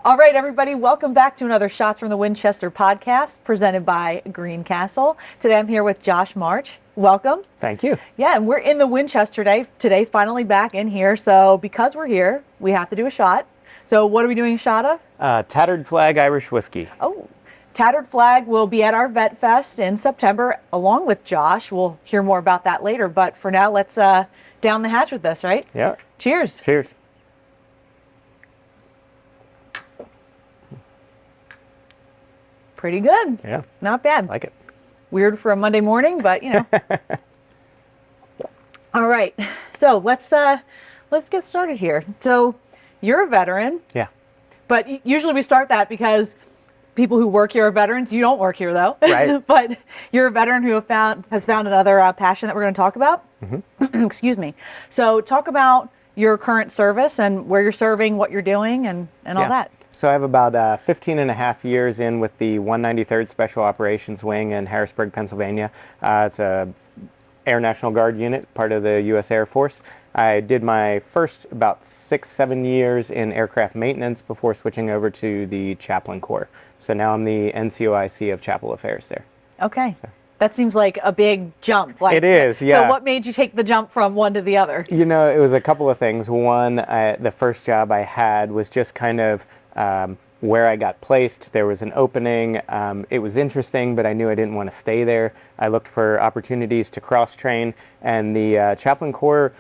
All right, everybody, welcome back to another Shots from the Winchester podcast presented by Greencastle. Today I'm here with Josh March. Welcome. Thank you. Yeah, and we're in the Winchester today, finally back in here. So because we're here, we have to do a shot. So what are we doing a shot of? Tattered Flag Irish Whiskey. Oh, Tattered Flag will be at our Vet Fest in September along with Josh. We'll hear more about that later. But for now, let's down the hatch with this, right? Yeah. Cheers. Cheers. Pretty good. Yeah. Not bad. Like it. Weird for a Monday morning, but you know. All right. So let's get started here. So you're a veteran. Yeah. But usually we start that because people who work here are veterans. You don't work here though. Right. But you're a veteran who has found another passion that we're going to talk about. Mm-hmm. Excuse me. So talk about your current service and where you're serving, what you're doing, and all that. So I have about 15 and a half years in with the 193rd Special Operations Wing in Harrisburg, Pennsylvania. It's a Air National Guard unit, part of the U.S. Air Force. I did my first about 6-7 years in aircraft maintenance before switching over to the Chaplain Corps. So now I'm the NCOIC of Chapel Affairs there. Okay. So. That seems like a big jump. It is, yeah. So what made you take the jump from one to the other? You know, it was a couple of things. One, the first job I had was just kind of where I got placed. There was an opening. It was interesting, but I knew I didn't want to stay there. I looked for opportunities to cross-train, and the Chaplain Corps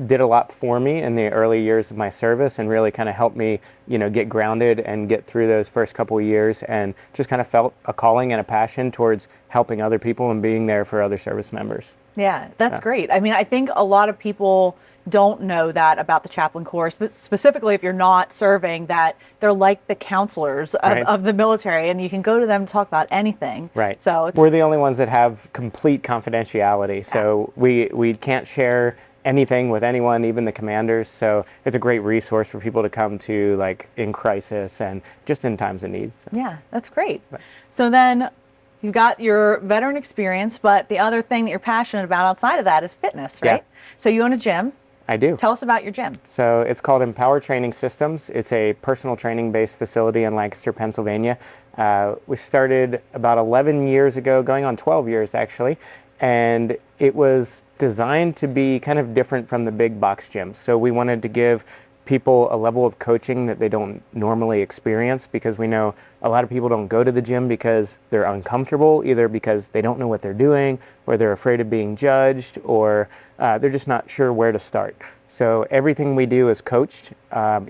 did a lot for me in the early years of my service and really kind of helped me, you know, get grounded and get through those first couple of years, and just kind of felt a calling and a passion towards helping other people and being there for other service members. Yeah, that's great. I mean, I think a lot of people don't know that about the Chaplain Corps, specifically if you're not serving, that they're like the counselors of the military, and you can go to them to talk about anything. Right. So we're the only ones that have complete confidentiality, so we can't share anything with anyone, even the commanders. So it's a great resource for people to come to, like in crisis and just in times of need. So. Yeah, that's great. Right. So then you've got your veteran experience, but the other thing that you're passionate about outside of that is fitness, right? Yeah. So you own a gym. I do. Tell us about your gym. So it's called Empower Training Systems. It's a personal training based facility in Lancaster, Pennsylvania. We started about 11 years ago, going on 12 years actually, and it was designed to be kind of different from the big box gyms. So we wanted to give people a level of coaching that they don't normally experience, because we know a lot of people don't go to the gym because they're uncomfortable, either because they don't know what they're doing, or they're afraid of being judged, or they're just not sure where to start. So everything we do is coached.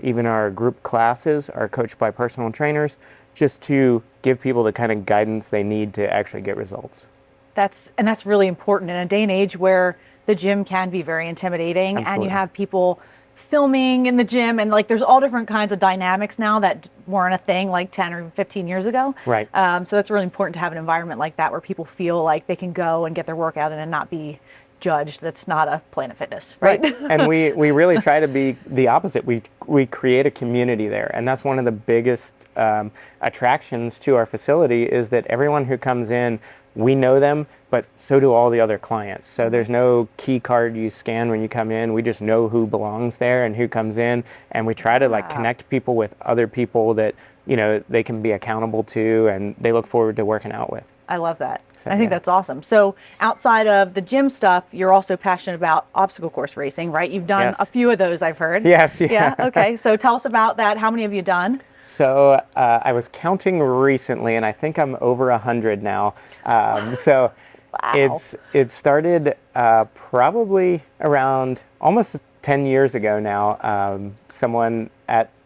Even our group classes are coached by personal trainers, just to give people the kind of guidance they need to actually get results. That's really important in a day and age where the gym can be very intimidating. Absolutely. And you have people filming in the gym, and like there's all different kinds of dynamics now that weren't a thing like 10 or 15 years ago. Right. So that's really important to have an environment like that where people feel like they can go and get their workout in and not be judged. That's not a Planet Fitness, right? And we really try to be the opposite. We create a community there, and that's one of the biggest attractions to our facility, is that everyone who comes in, we know them, but so do all the other clients. So there's no key card you scan when you come in. We just know who belongs there and who comes in, and we try to like connect people with other people that, you know, they can be accountable to and they look forward to working out with. I love that. So, I think that's awesome. So outside of the gym stuff, you're also passionate about obstacle course racing, right? You've done a few of those, I've heard. Yes. Yeah. Okay. So tell us about that. How many have you done? So I was counting recently, and I think I'm over 100 now. So wow. It started probably around almost 10 years ago now. Someone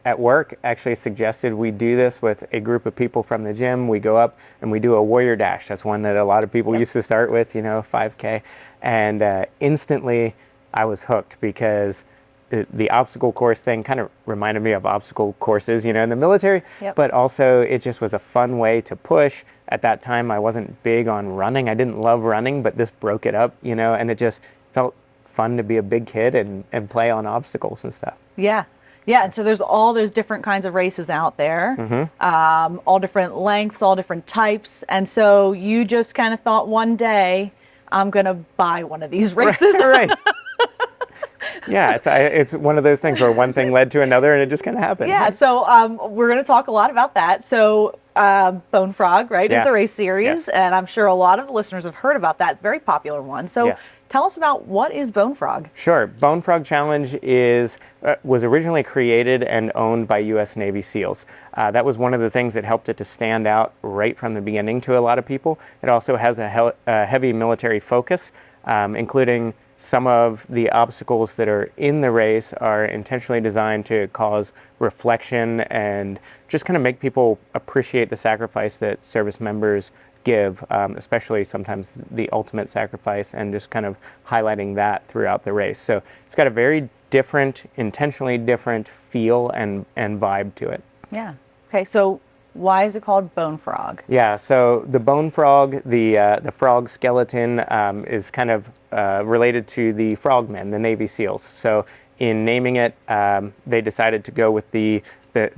at work actually suggested we do this with a group of people from the gym. We go up and we do a warrior dash. That's one that a lot of people used to start with, you know, 5K. And instantly I was hooked, because the obstacle course thing kind of reminded me of obstacle courses, you know, in the military, but also it just was a fun way to push. At that time, I wasn't big on running. I didn't love running, but this broke it up, you know, and it just felt fun to be a big kid and play on obstacles and stuff. Yeah. Yeah, and so there's all those different kinds of races out there, all different lengths, all different types. And so you just kind of thought one day, I'm going to buy one of these races. Right. Yeah, it's one of those things where one thing led to another, and it just kind of happened. Yeah, so we're going to talk a lot about that. So Bone Frog, right, is the race series, Yes. and I'm sure a lot of the listeners have heard about that. Very popular one. So Yes. tell us about what is Bone Frog. Sure. Bone Frog Challenge was originally created and owned by U.S. Navy SEALs. That was one of the things that helped it to stand out right from the beginning to a lot of people. It also has a heavy military focus, including some of the obstacles that are in the race are intentionally designed to cause reflection and just kind of make people appreciate the sacrifice that service members give, especially sometimes the ultimate sacrifice, and just kind of highlighting that throughout the race. So it's got a very different, intentionally different feel and vibe to it. Yeah. Okay, so why is it called Bone Frog? Yeah, so the bone frog, the frog skeleton is kind of related to the frogmen, the Navy SEALs. So in naming it, they decided to go with the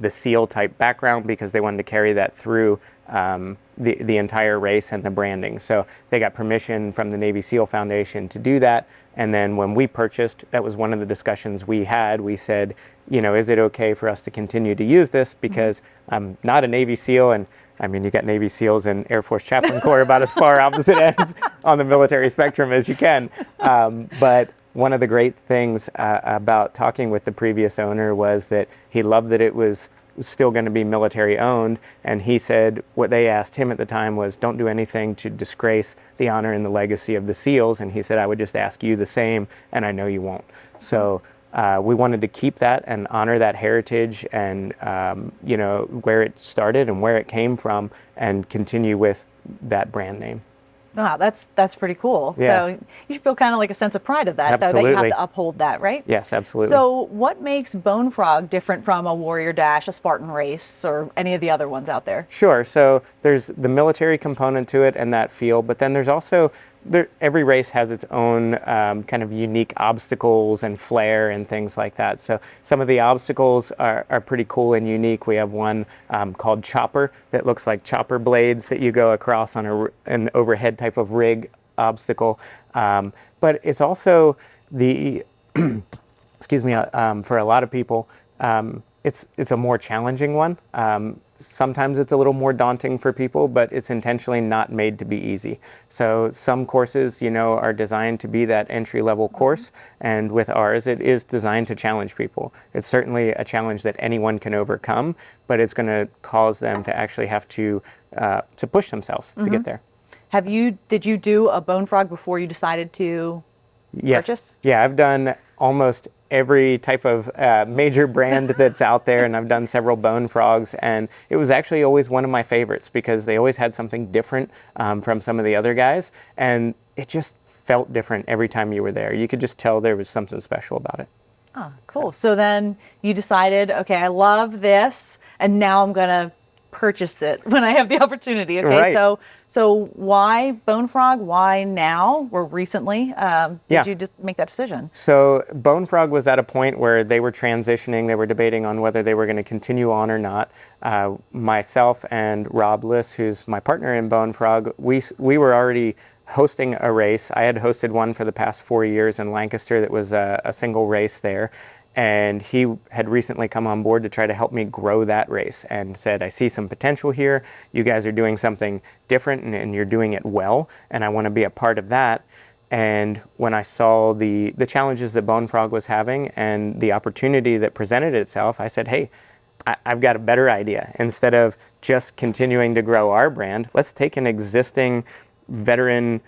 SEAL type background because they wanted to carry that through the entire race and the branding. So they got permission from the Navy SEAL Foundation to do that. And then when we purchased, that was one of the discussions we had. We said, is it okay for us to continue to use this? Because I'm not a Navy SEAL, and I mean, you got Navy SEAls and Air Force Chaplain Corps about as far opposite ends on the military spectrum as you can. But one of the great things about talking with the previous owner was that he loved that it was still going to be military owned, and he said what they asked him at the time was, don't do anything to disgrace the honor and the legacy of the SEALs, and he said, I would just ask you the same, and I know you won't. So we wanted to keep that and honor that heritage and where it started and where it came from, and continue with that brand name. Wow, that's pretty cool. Yeah. So you feel kind of like a sense of pride of that, though, that you have to uphold that, right? Yes, absolutely. So what makes Bone Frog different from a Warrior Dash, a Spartan Race, or any of the other ones out there? Sure. So there's the military component to it and that feel, but then there's also every race has its own kind of unique obstacles and flair and things like that. So some of the obstacles are pretty cool and unique. We have one called Chopper that looks like chopper blades that you go across on an overhead type of rig obstacle. But it's also the, excuse me, for a lot of people, it's a more challenging one. Sometimes it's a little more daunting for people, but it's intentionally not made to be easy. So some courses, are designed to be that entry-level course, and with ours, it is designed to challenge people. It's certainly a challenge that anyone can overcome, but it's going to cause them to actually have to push themselves to get there. Did you do a Bone Frog before you decided to purchase? Yeah, I've done almost every type of major brand that's out there, and I've done several Bone Frogs, and it was actually always one of my favorites because they always had something different from some of the other guys, and it just felt different every time you were there. You could just tell there was something special about it. Oh, cool. So then you decided, okay, I love this, and now I'm going to purchase it when I have the opportunity. Okay, right. So why Bone Frog? Why now or recently did you just make that decision? So Bone Frog was at a point where they were transitioning. They were debating on whether they were going to continue on or not. Myself and Rob Liss, who's my partner in Bone Frog, we were already hosting a race. I had hosted one for the past 4 years in Lancaster that was a single race there. And he had recently come on board to try to help me grow that race and said, I see some potential here. You guys are doing something different and you're doing it well, and I want to be a part of that. And when I saw the challenges that Bone Frog was having and the opportunity that presented itself, I said, hey, I've got a better idea. Instead of just continuing to grow our brand, let's take an existing veteran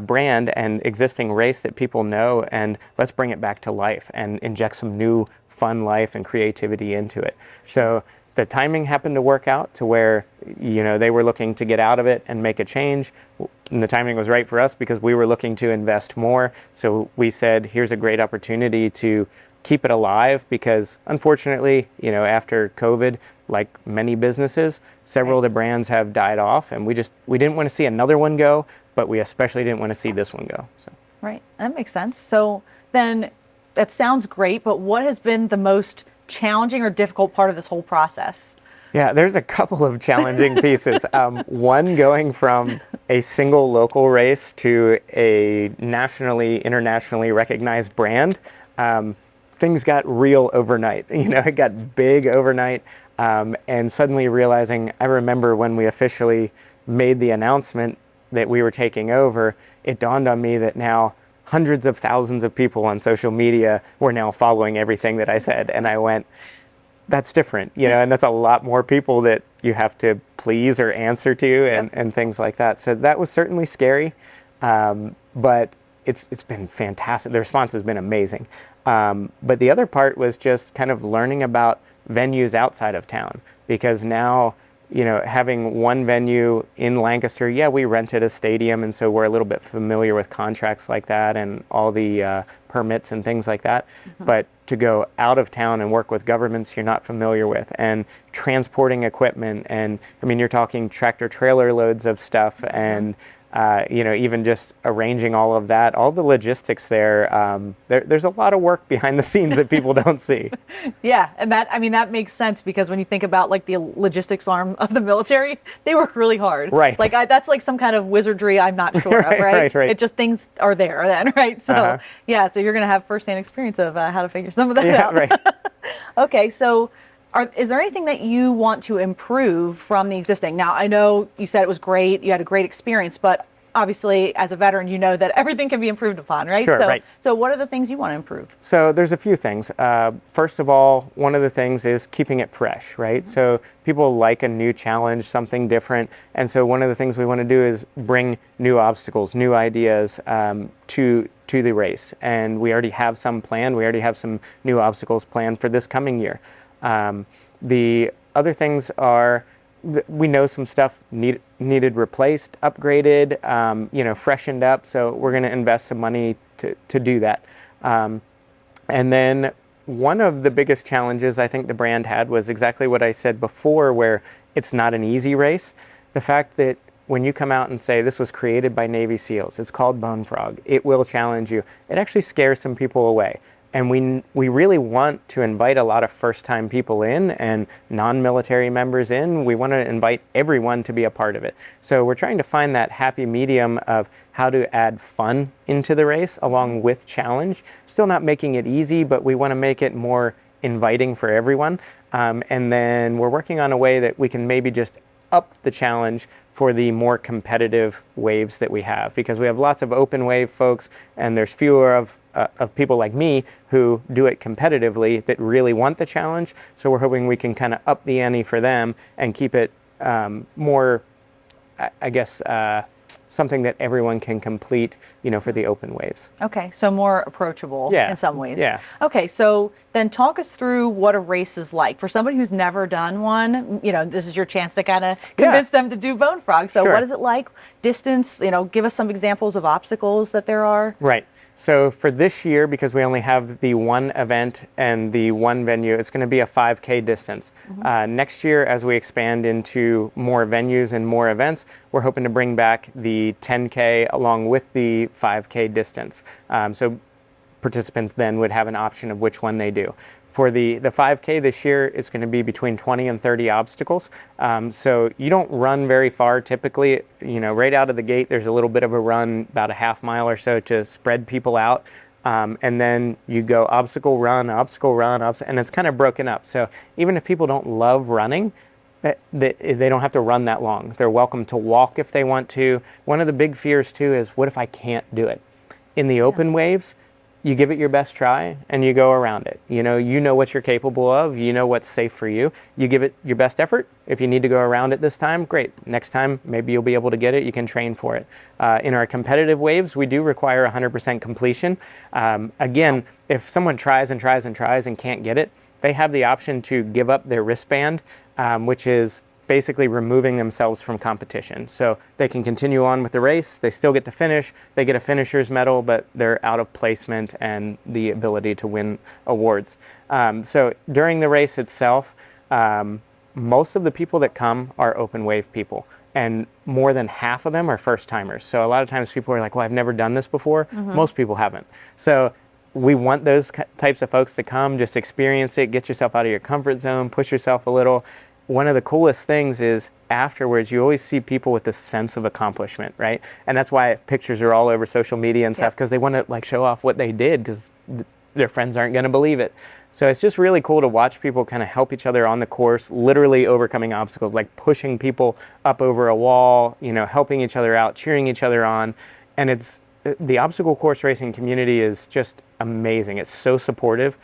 brand and existing race that people know, and let's bring it back to life and inject some new fun life and creativity into it. So the timing happened to work out to where they were looking to get out of it and make a change, and the timing was right for us because we were looking to invest more. So we said, here's a great opportunity to keep it alive, because unfortunately, after COVID, like many businesses, several of the brands have died off, and we didn't want to see another one go, but we especially didn't want to see this one go. So. Right, that makes sense. So then that sounds great, but what has been the most challenging or difficult part of this whole process? Yeah, there's a couple of challenging pieces. One, going from a single local race to a internationally recognized brand. things got real overnight. It got big overnight, and suddenly realizing, I remember when we officially made the announcement that we were taking over, it dawned on me that now hundreds of thousands of people on social media were now following everything that I said. And I went, that's different, and that's a lot more people that you have to please or answer to and things like that. So that was certainly scary, but it's been fantastic. The response has been amazing. But the other part was just kind of learning about venues outside of town, because now, having one venue in Lancaster, we rented a stadium, and so we're a little bit familiar with contracts like that and all the permits and things like that. But to go out of town and work with governments you're not familiar with, and transporting equipment, and you're talking tractor trailer loads of stuff, and even just arranging all of that, all the logistics there's a lot of work behind the scenes that people don't see. Yeah, and that makes sense, because when you think about like the logistics arm of the military, they work really hard. Right. Like that's like some kind of wizardry I'm not sure of, right? Right. It just, things are there then, right? So so you're going to have firsthand experience of how to figure some of that out. Right. Okay, so is there anything that you want to improve from the existing? Now, I know you said it was great, you had a great experience, but obviously, as a veteran, you know that everything can be improved upon, right? Sure, right. So what are the things you want to improve? So there's a few things. First of all, one of the things is keeping it fresh, right? So people like a new challenge, something different. And so one of the things we want to do is bring new obstacles, new ideas to the race. And we already have some planned. We already have some new obstacles planned for this coming year. The other things are, we know some stuff needed replaced, upgraded, freshened up. So we're going to invest some money to do that. And then one of the biggest challenges I think the brand had was exactly what I said before, where it's not an easy race. The fact that when you come out and say this was created by Navy SEALs, it's called Bone Frog, it will challenge you. It actually scares some people away. And we really want to invite a lot of first-time people in and non-military members in. We want to invite everyone to be a part of it. So we're trying to find that happy medium of how to add fun into the race along with challenge. Still not making it easy, but we want to make it more inviting for everyone. And then we're working on a way that we can maybe just up the challenge for the more competitive waves that we have, because we have lots of open wave folks, and there's fewer of people like me who do it competitively that really want the challenge. So we're hoping we can kind of up the ante for them and keep it more, I guess, something that everyone can complete, for the open waves. Okay, so more approachable in some ways. Yeah. Okay, so then talk us through what a race is like. For somebody who's never done one, this is your chance to kind of convince them to do Bone Frog. So Sure. What is it like? Distance, give us some examples of obstacles that there are. Right. So for this year, because we only have the one event and the one venue, it's going to be a 5K distance. Next year, as we expand into more venues and more events, we're hoping to bring back the 10K along with the 5K distance. So participants then would have an option of which one they do. For the 5K this year, it's going to be between 20 and 30 obstacles. So you don't run very far typically. Right out of the gate, there's a little bit of a run, about a half mile or so, to spread people out. And then you go obstacle, run, and it's kind of broken up. So even if people don't love running, they don't have to run that long. They're welcome to walk if they want to. One of the big fears too is, what if I can't do it? In the open waves, you give it your best try and you go around it. You know what you're capable of. You know what's safe for you. You give it your best effort. If you need to go around it this time, great. Next time, maybe you'll be able to get it. You can train for it. In our competitive waves, we do require 100% completion. Again, if someone tries and tries and tries and can't get it, they have the option to give up their wristband, which is basically removing themselves from competition. So they can continue on with the race, they still get to finish, they get a finisher's medal, but they're out of placement and the ability to win awards. So during the race itself, most of the people that come are open wave people, and more than half of them are first timers. So a lot of times people are like, well, I've never done this before. Most people haven't. So we want those types of folks to come, just experience it, get yourself out of your comfort zone, push yourself a little. One of the coolest things is afterwards, you always see people with this sense of accomplishment, right? And that's why pictures are all over social media and stuff, because they want to show off what they did, because their friends aren't going to believe it. So it's just really cool to watch people kind of help each other on the course, literally overcoming obstacles, like pushing people up over a wall, helping each other out, cheering each other on. And the obstacle course racing community is just amazing. It's so supportive,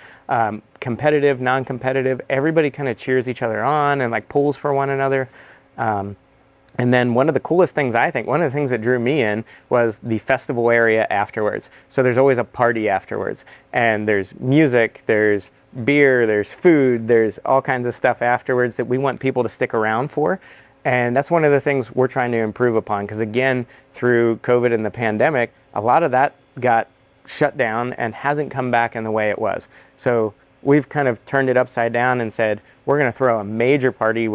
competitive, non-competitive. Everybody kind of cheers each other on and like pulls for one another. And then one of the coolest things, I think, one of the things that drew me in was the festival area afterwards. So there's always a party afterwards. And there's music, there's beer, there's food, there's all kinds of stuff afterwards that we want people to stick around for. And that's one of the things we're trying to improve upon. Because again, through COVID and the pandemic, a lot of that got shut down and hasn't come back in the way it was. So we've kind of turned it upside down and said, we're going to throw a major party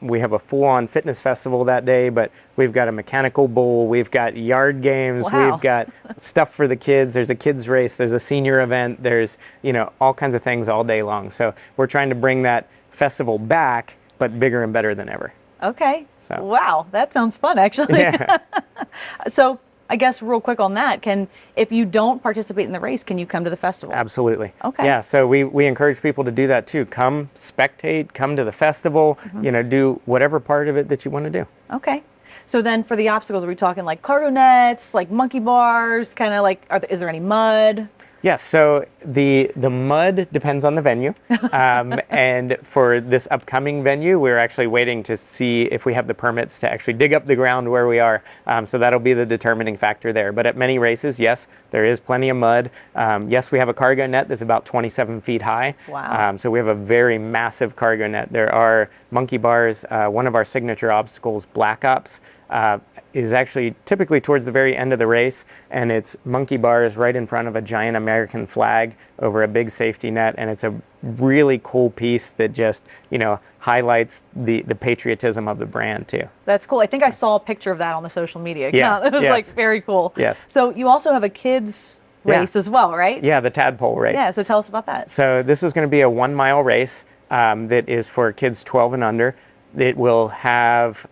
we have a full-on fitness festival that day, but we've got a mechanical bull, we've got yard games, wow. We've got stuff for the kids, there's a kids race, there's a senior event, there's, all kinds of things all day long. So we're trying to bring that festival back, but bigger and better than ever. Okay. So. Wow, that sounds fun, actually. Yeah. So I guess real quick on that, if you don't participate in the race, can you come to the festival? Absolutely. Okay. Yeah, so we encourage people to do that too. Come spectate, come to the festival, do whatever part of it that you want to do. Okay. So then for the obstacles, are we talking like cargo nets, like monkey bars, kind of like, is there any mud? Yes, so the mud depends on the venue. And for this upcoming venue, we're actually waiting to see if we have the permits to actually dig up the ground where we are. So that'll be the determining factor there. But at many races, yes, there is plenty of mud. Yes, we have a cargo net that's about 27 feet high. Wow. So we have a very massive cargo net. There are monkey bars. One of our signature obstacles, Black Ops, is actually typically towards the very end of the race, and it's monkey bars right in front of a giant American flag over a big safety net, and it's a really cool piece that just, highlights the patriotism of the brand too. That's cool. I think I saw a picture of that on the social media account. Yeah. It was like very cool. Yes. So you also have a kids race as well, right? Yeah, the tadpole race. Yeah, so tell us about that. So this is going to be a 1 mile race that is for kids 12 and under. It will have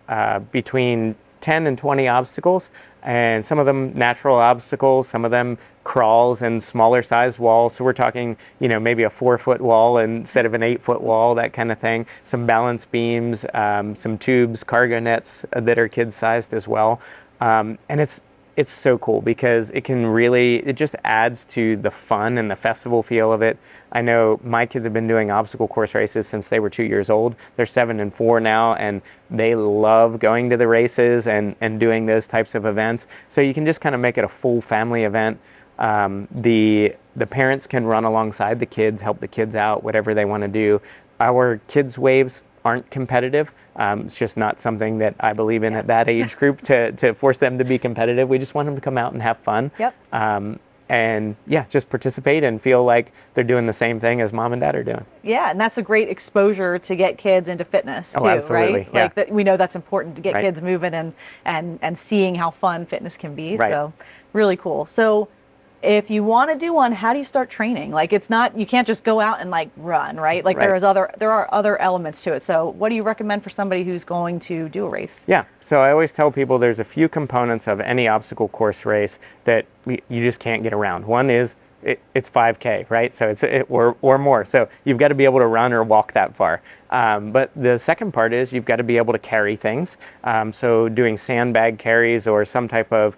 between 10 and 20 obstacles, and some of them natural obstacles, some of them crawls and smaller sized walls. So we're talking, maybe a 4-foot wall instead of an 8-foot wall, that kind of thing. Some balance beams, some tubes, cargo nets that are kid sized as well. And it's so cool because it just adds to the fun and the festival feel of it. I know my kids have been doing obstacle course races since they were 2 years old. They're 7 and 4 now, and they love going to the races and doing those types of events. So you can just kind of make it a full family event. The parents can run alongside the kids, help the kids out, whatever they want to do. Our kids' waves aren't competitive. It's just not something that I believe in at that age group to force them to be competitive. We just want them to come out and have fun. Yep. And just participate and feel like they're doing the same thing as mom and dad are doing. Yeah, and that's a great exposure to get kids into fitness too, absolutely. right? Yeah. Like we know that's important to get Right. kids moving and seeing how fun fitness can be. Right. So really cool. So if you want to do one, how do you start training? Like you can't just go out and like run, right? Like Right. there are other elements to it. So what do you recommend for somebody who's going to do a race? Yeah, so I always tell people there's a few components of any obstacle course race that you just can't get around. One is it's 5K, right? So or more. So you've got to be able to run or walk that far. But the second part is you've got to be able to carry things. So doing sandbag carries or some type of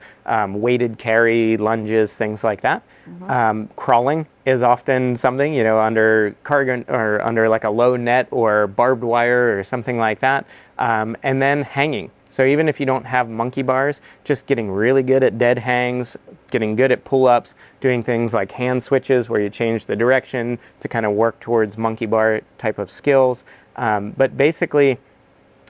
weighted carry, lunges, things like that. Mm-hmm. Crawling is often something, under cargo or under like a low net or barbed wire or something like that. And then hanging. So even if you don't have monkey bars, just getting really good at dead hangs, getting good at pull-ups, doing things like hand switches where you change the direction to kind of work towards monkey bar type of skills. But basically,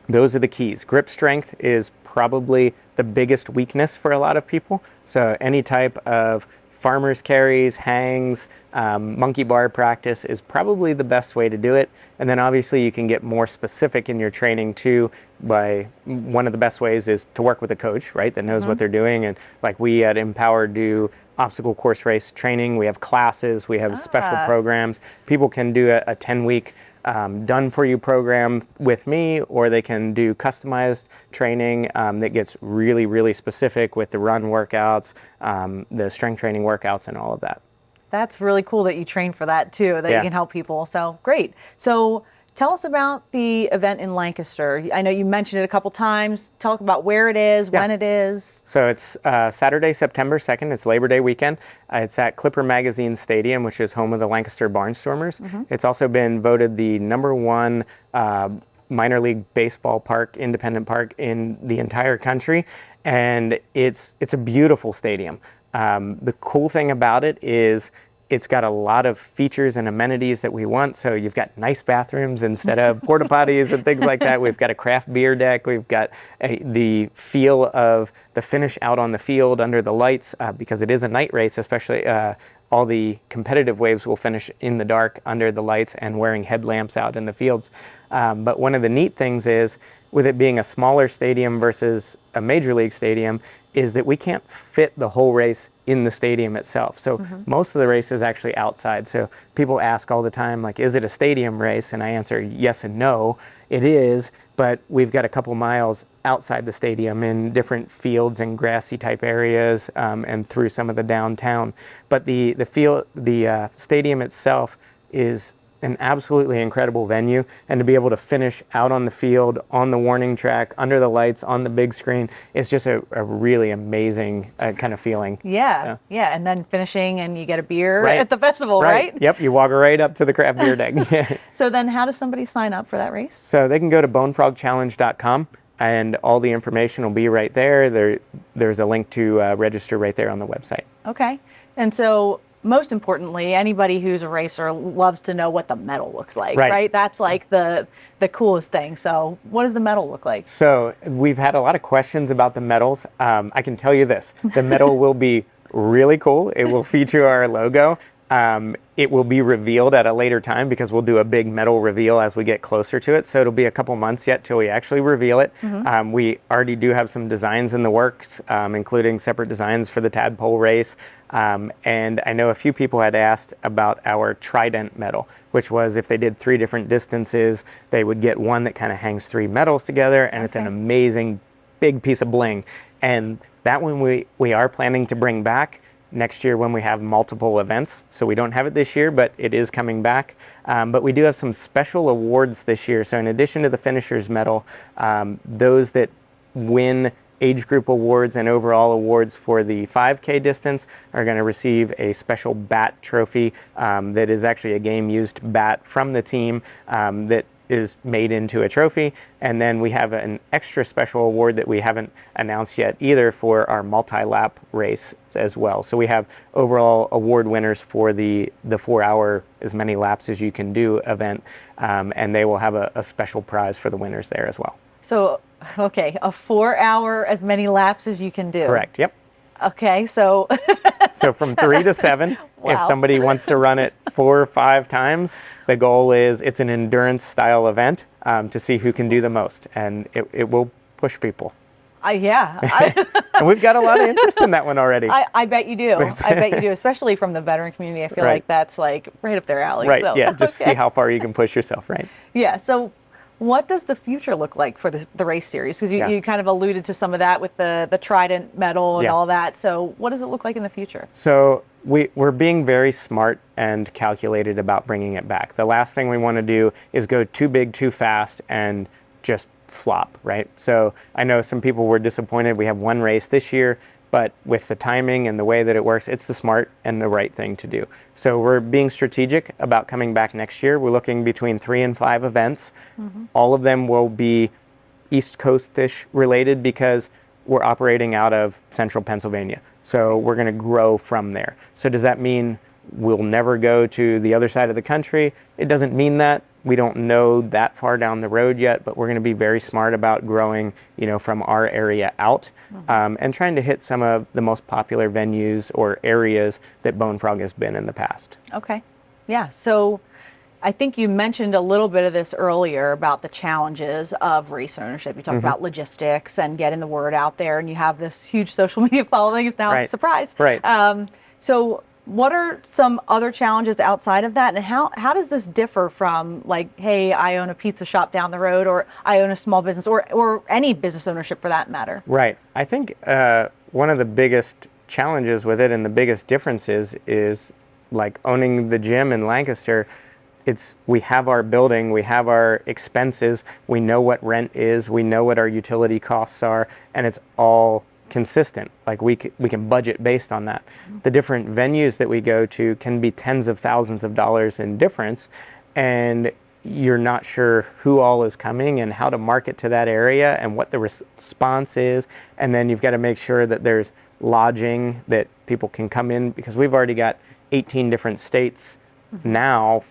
those are the keys. Grip strength is probably the biggest weakness for a lot of people. So any type of farmer's carries, hangs, monkey bar practice is probably the best way to do it. And then obviously you can get more specific in your training too by one of the best ways is to work with a coach, right, that knows Mm-hmm. what they're doing. And like we at Empower do obstacle course race training. We have classes, we have special programs. People can do a 10-week done for you program with me, or they can do customized training that gets really, really specific with the run workouts, the strength training workouts, and all of that. That's really cool that you train for that too, that you can help people. So great. So tell us about the event in Lancaster. I know you mentioned it a couple times. Talk about where it is, when it is. So it's Saturday, September 2nd. It's Labor Day weekend. It's at Clipper Magazine Stadium, which is home of the Lancaster Barnstormers. It's also been voted the #1 minor league baseball park, independent park in the entire country. And it's a beautiful stadium. The cool thing about it is it's got a lot of features and amenities that we want. So you've got nice bathrooms instead of porta potties and things like that. We've got a craft beer deck. We've got the feel of the finish out on the field under the lights because it is a night race, especially all the competitive waves will finish in the dark under the lights and wearing headlamps out in the fields. But one of the neat things is, with it being a smaller stadium versus a major league stadium, is that we can't fit the whole race in the stadium itself. So most of the race is actually outside. So people ask all the time, like, is it a stadium race? And I answer yes and no, it is, but we've got a couple miles outside the stadium in different fields and grassy type areas and through some of the downtown. But the stadium itself is an absolutely incredible venue, and to be able to finish out on the field, on the warning track, under the lights, on the big screen, it's just a really amazing kind of feeling. Yeah, and then finishing and you get a beer at the festival, right? Yep, you walk right up to the craft beer deck. So then how does somebody sign up for that race? So they can go to bonefrogchallenge.com and all the information will be right there. There's a link to register right there on the website. Okay, and so most importantly, anybody who's a racer loves to know what the medal looks like, right? That's like the coolest thing. So what does the medal look like? So we've had a lot of questions about the medals. I can tell you this, the medal will be really cool. It will feature our logo. It will be revealed at a later time because we'll do a big medal reveal as we get closer to it. So it'll be a couple months yet till we actually reveal it. We already do have some designs in the works, including separate designs for the tadpole race. And I know a few people had asked about our trident medal, which was if they did 3 different distances, they would get one that kind of hangs 3 medals together, and it's an amazing big piece of bling. And that one we are planning to bring back next year when we have multiple events. So we don't have it this year, but it is coming back. But we do have some special awards this year. So in addition to the finisher's medal, those that win age group awards and overall awards for the 5K distance are going to receive a special bat trophy that is actually a game used bat from the team that is made into a trophy. And then we have an extra special award that we haven't announced yet either for our multi-lap race as well. So we have overall award winners for the 4-hour as many laps as you can do event, and they will have a special prize for the winners there as well. So, okay, a 4-hour as many laps as you can do. Correct, yep. Okay, so so from 3 to 7, if somebody wants to run it 4 or 5 times, the goal is it's an endurance style event to see who can do the most, and it will push people. And we've got a lot of interest in that one already. I bet you do. I bet you do, especially from the veteran community. I feel like that's like right up their alley. Right, so. yeah, just see how far you can push yourself, right? Yeah, so what does the future look like for the race series? Because you kind of alluded to some of that with the Trident medal and all that. So what does it look like in the future? So we're being very smart and calculated about bringing it back. The last thing we want to do is go too big, too fast, and just flop, right? So I know some people were disappointed. We have 1 race this year, but with the timing and the way that it works, it's the smart and the right thing to do. So we're being strategic about coming back next year. We're looking between 3 and 5 events. All of them will be East Coast-ish related because we're operating out of central Pennsylvania. So we're going to grow from there. So does that mean we'll never go to the other side of the country? It doesn't mean that. We don't know that far down the road yet, but we're going to be very smart about growing, from our area out and trying to hit some of the most popular venues or areas that Bone Frog has been in the past. Okay. Yeah. So I think you mentioned a little bit of this earlier about the challenges of race ownership. You talked about logistics and getting the word out there, and you have this huge social media following. It's now surprise. Right. So what are some other challenges outside of that, and how does this differ from, like, hey, I own a pizza shop down the road, or I own a small business, or any business ownership for that matter? Right. I think one of the biggest challenges with it and the biggest differences is like owning the gym in Lancaster, we have our building, we have our expenses, we know what rent is, we know what our utility costs are, and it's all consistent. Like we can budget based on that. The different venues that we go to can be tens of thousands of dollars in difference, and you're not sure who all is coming and how to market to that area and what the response is. And then you've got to make sure that there's lodging, that people can come in, because we've already got 18 different states now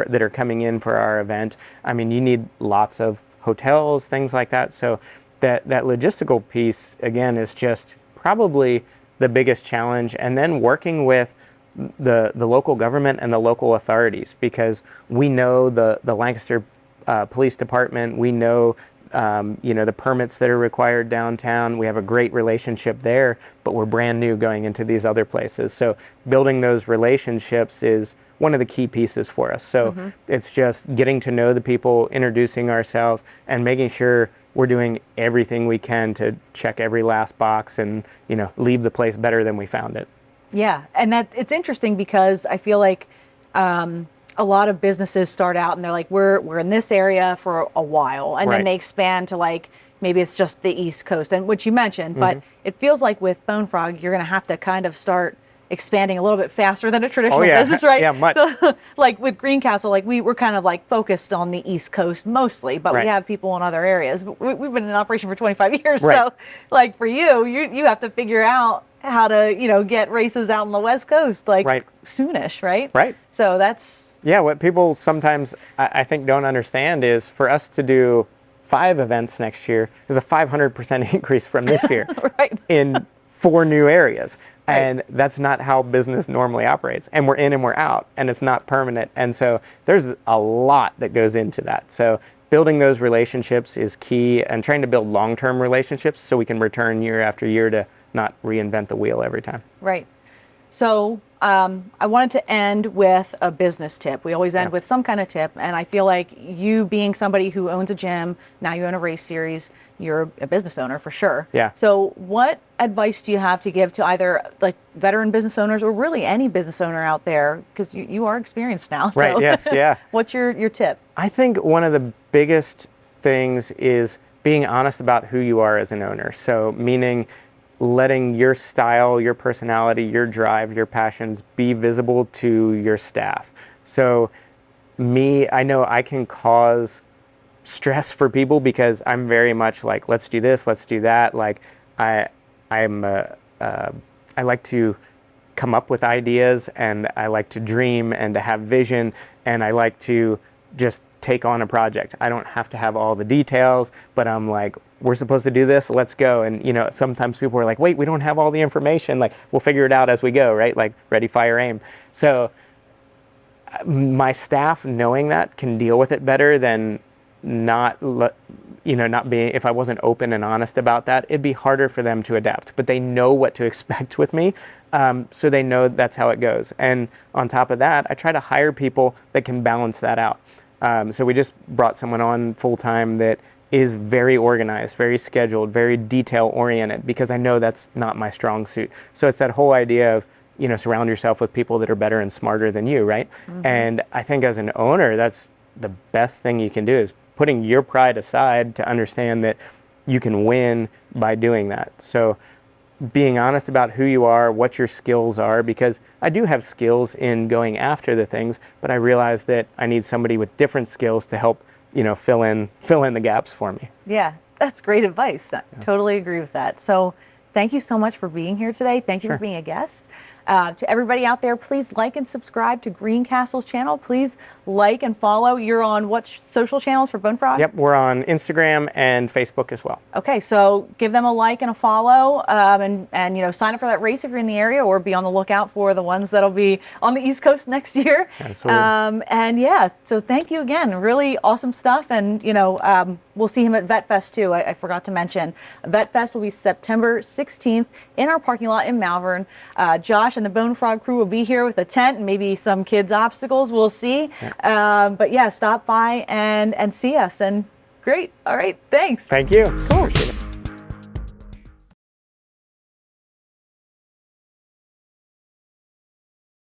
that are coming in for our event. I mean, you need lots of hotels, things like that. So that logistical piece, again, is just probably the biggest challenge. And then working with the local government and the local authorities, because we know the Lancaster Police Department, we know the permits that are required downtown. We have a great relationship there, but we're brand new going into these other places. So building those relationships is one of the key pieces for us. So it's just getting to know the people, introducing ourselves, and making sure we're doing everything we can to check every last box and, leave the place better than we found it. Yeah, and that it's interesting because I feel like a lot of businesses start out and they're like, we're in this area for a while, and then they expand to like maybe it's just the East Coast, and which you mentioned, but it feels like with Bone Frog, you're going to have to kind of start expanding a little bit faster than a traditional business, right? Yeah, much. So, like with Greencastle, like we're kind of like focused on the East Coast mostly, but we have people in other areas. But we've been in operation for 25 years, so like for you have to figure out how to get races out on the West Coast like soonish, right? Right. So that's what people sometimes I think don't understand is for us to do 5 events next year is a 500% increase from this year in 4 new areas. And that's not how business normally operates. And we're in and we're out, and it's not permanent. And so there's a lot that goes into that. So building those relationships is key, and trying to build long-term relationships so we can return year after year to not reinvent the wheel every time. Right. So I wanted to end with a business tip. We always end with some kind of tip, and I feel like you being somebody who owns a gym, now you own a race series, you're a business owner for sure. Yeah. So what advice do you have to give to either like veteran business owners or really any business owner out there? Because you are experienced now. So right, yes, yeah. What's your tip? I think one of the biggest things is being honest about who you are as an owner. So meaning letting your style, your personality, your drive, your passions be visible to your staff. So I know I can cause stress for people because I'm very much like, let's do this, let's do that. Like I like to come up with ideas, and I like to dream and to have vision, and I like to just take on a project. I don't have to have all the details, but I'm like, we're supposed to do this, let's go. And sometimes people are like, wait, we don't have all the information, like we'll figure it out as we go, right? Like ready, fire, aim. So my staff knowing that can deal with it better than not being, if I wasn't open and honest about that, it'd be harder for them to adapt, but they know what to expect with me. So they know that's how it goes. And on top of that, I try to hire people that can balance that out. So we just brought someone on full time that is very organized, very scheduled, very detail oriented, because I know that's not my strong suit. So it's that whole idea of, surround yourself with people that are better and smarter than you, right? And I think as an owner, that's the best thing you can do, is putting your pride aside to understand that you can win by doing that. So being honest about who you are, what your skills are, because I do have skills in going after the things, but I realize that I need somebody with different skills to help, fill in the gaps for me. Yeah, that's great advice. I totally agree with that. So thank you so much for being here today. Thank you for being a guest. To everybody out there, please like and subscribe to Greencastle's channel. Please like and follow. You're on what social channels for Bone Frog? Yep, we're on Instagram and Facebook as well. Okay, so give them a like and a follow, and sign up for that race if you're in the area, or be on the lookout for the ones that'll be on the East Coast next year. Absolutely. So thank you again. Really awesome stuff, and we'll see him at Vet Fest too. I forgot to mention, Vet Fest will be September 16th in our parking lot in Malvern. Josh and the Bone Frog crew will be here with a tent and maybe some kids' obstacles. We'll see. But yeah, stop by and see us. And great. All right. Thanks. Thank you. Cool. Appreciate it.